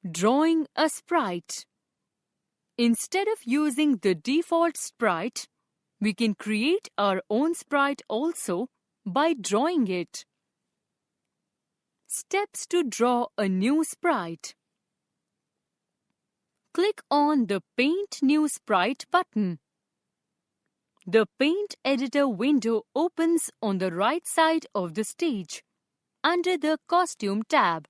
Drawing a sprite. Instead of using the default sprite, we can create our own sprite also by drawing it. Steps to draw a new sprite. Click on the Paint New Sprite button. The Paint Editor window opens on the right side of the stage, under the Costume tab.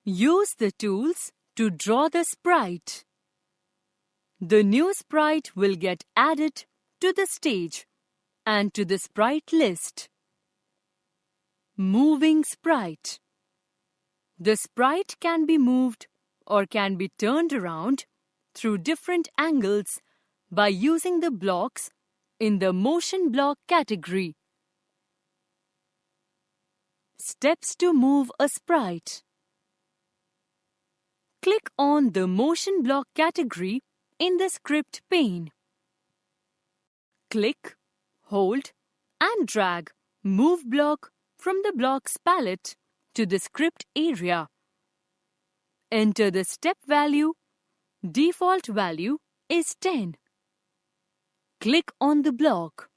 Use the tools to draw the sprite. The new sprite will get added to the stage and to the sprite list. Moving sprite. The sprite can be moved or can be turned around through different angles by using the blocks in the Motion Block category. Steps to move a sprite. Click on the Motion Block category in the script pane. Click, hold, and drag Move Block from the Blocks palette to the script area. Enter the step value. Default value is 10. Click on the block.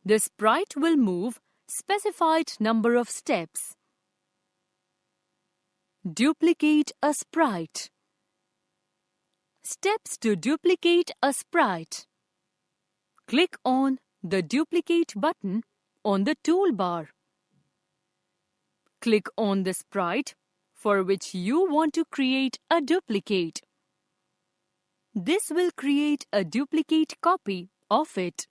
The sprite will move specified number of steps. Duplicate a sprite. Steps to duplicate a sprite. Click on the Duplicate button on the toolbar. Click on the sprite for which you want to create a duplicate. This will create a duplicate copy of it.